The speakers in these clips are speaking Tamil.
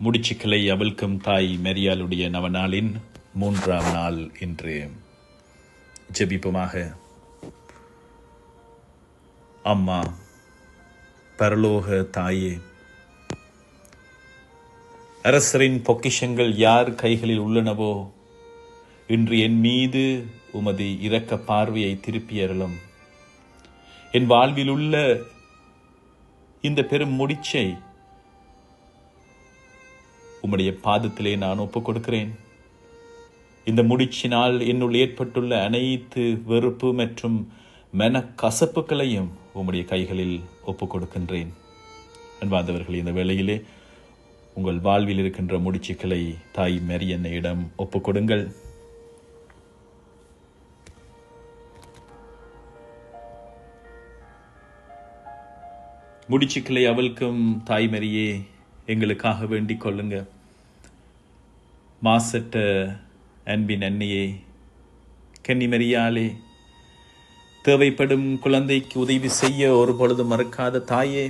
முடிச்சுக்களை அவிழ்க்கும் தாய் மெரியாளுடைய நவநாளின் 3ஆம் நாள் இன்று. ஜெபிப்போமாக. அம்மா, பரலோக தாயே, அரசரின் பொக்கிஷங்கள் யார் கைகளில் உள்ளனவோ இன்று என் மீது உமது இரக்க பார்வையை திருப்பியறலும். என் வாழ்வில் உள்ள இந்த பெரும் முடிச்சை உம்முடைய பாதத்திலே நான் ஒப்புக் கொடுக்கிறேன். இந்த முடிச்சினால் என்னுள் ஏற்பட்டுள்ள அனைத்து வெறுப்பு மற்றும் மன கசப்புகளையும் உம்முடைய கைகளில் ஒப்புக் கொடுக்கின்றேன். அன்பார்ந்தவர்களே, இந்த வேளையிலே உங்கள் வாழ்வில் இருக்கின்ற முடிச்சுக்களை தாய் மரியன்னையிடம் ஒப்புக் கொடுங்கள். முடிச்சுக்களை அவளுக்கும் தாய் மரியே எங்களுக்காக வேண்டிக் கொள்ளுங்க. மாசற்ற அன்பின் அன்னையே, கன்னிமரியாளே, தேவைப்படும் குழந்தைக்கு உதவி செய்ய ஒரு பொழுது மறுக்காத தாயே,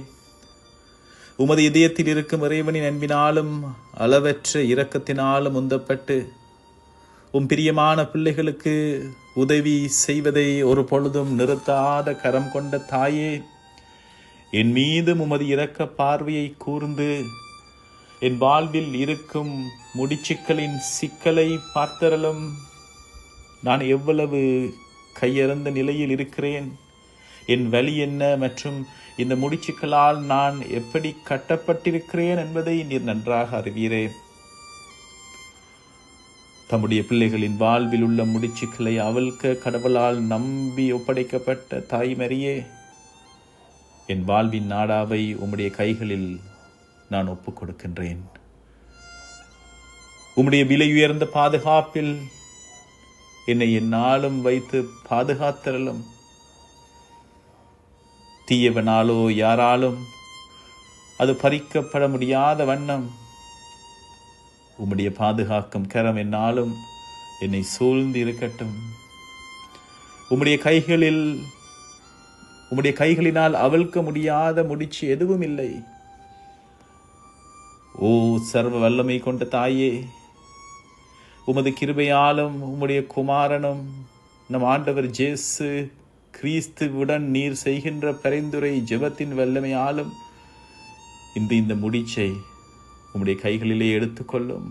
உமது இதயத்தில் இருக்கும் இறைவனின் அன்பினாலும் அளவற்ற இரக்கத்தினாலும் உந்தப்பட்டு பிரியமான பிள்ளைகளுக்கு உதவி செய்வதை ஒரு பொழுதும் நிறுத்தாத கரம் கொண்ட தாயே, என் மீது உமது இரக்க பார்வையை கூர்ந்து என் வாழ்வில் இருக்கும் முடிச்சுக்களின் சிக்கலை பார்த்தரலும். நான் எவ்வளவு கையறந்த நிலையில் இருக்கிறேன், என் வலி என்ன மற்றும் இந்த முடிச்சுக்களால் நான் எப்படி கட்டப்பட்டிருக்கிறேன் என்பதை நீர் நன்றாக அறிவீரே. தம்முடைய பிள்ளைகளின் வாழ்வில் உள்ள முடிச்சுக்களை அவிழ்க்க கடவுளால் நம்பி ஒப்படைக்கப்பட்ட தாய் மரியே, என் வாழ்வின் நாடாவை உம்முடைய கைகளில் நான் ஒப்புக் கொடுக்கின்றேன். உம்முடைய விலை உயர்ந்த பாதுகாப்பில் என்னை எந்நாளும் வைத்து பாதுகாத்தரலும். தீயவனாலோ யாராலும் அது பறிக்கப்பட முடியாத வண்ணம் உம்முடைய பாதுகாக்கும் கரம் எந்நாளும் என்னை சூழ்ந்து இருக்கட்டும். உம்முடைய கைகளினால் அவிழ்க்க முடியாத முடிச்சு எதுவும் இல்லை. ஓ சர்வ வல்லமை கொண்ட தாயே, உமது கிருபையாலும் உம்முடைய குமாரனும் நம் ஆண்டவர் இயேசு கிறிஸ்துவுடன் நீர் செய்கின்ற பரிந்துரை ஜெபத்தின் வல்லமையாலும் இந்த முடிச்சை உம்முடைய கைகளிலே எடுத்துக்கொள்ளும்.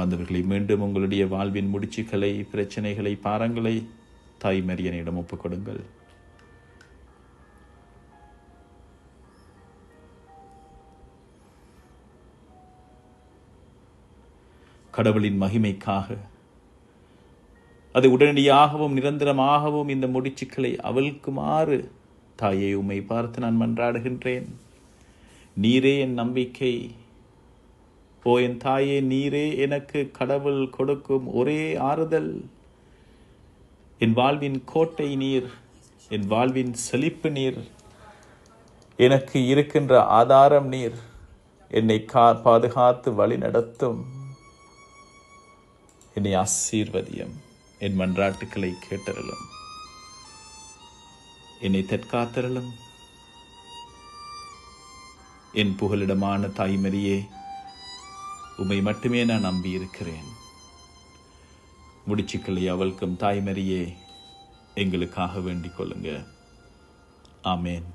வந்தவர்களை மீண்டும் உங்களுடைய வாழ்வின் முடிச்சுக்களை, பிரச்சனைகளை, பாரங்களை தாய் மரியனிடம் ஒப்புக் கொடுங்கள். கடவுளின் மகிமைக்காக அது உடனடியாகவும் நிரந்தரமாகவும் இந்த முடிச்சுக்களை அவிழ்க்குமாறு தாயை உம்மை பார்த்து நான் மன்றாடுகின்றேன். நீரே என் நம்பிக்கை. ஓ என் தாயே, நீரே எனக்கு கடவுள் கொடுக்கும் ஒரே ஆறுதல். என் வாழ்வின் கோட்டை நீர், என் வாழ்வின் செழிப்பு நீர், எனக்கு இருக்கின்ற ஆதாரம் நீர். என்னை பாதுகாத்து வழி நடத்தும். என்னை ஆசீர்வதியும். என் மன்றாட்டுக்களை கேட்டறலும். என்னை தற்காத்தரலும். என் புகலிடமான தாய்மரியே, உம்மை மட்டுமே நான் நம்பி இருக்கிறேன். முடிச்சுக்களை அவளுக்கும் தாய்மரியே எங்களுக்காக வேண்டிக் கொள்ளுங்க. ஆமேன்,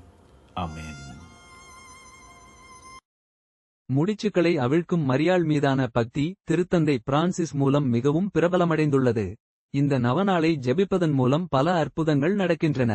ஆமேன். முடிச்சுக்களை அவிழ்க்கும் மரியாள் மீதான பக்தி திருத்தந்தை பிரான்சிஸ் மூலம் மிகவும் பிரபலமடைந்துள்ளது. இந்த நவநாளை ஜெபிப்பதன் மூலம் பல அற்புதங்கள் நடக்கின்றன.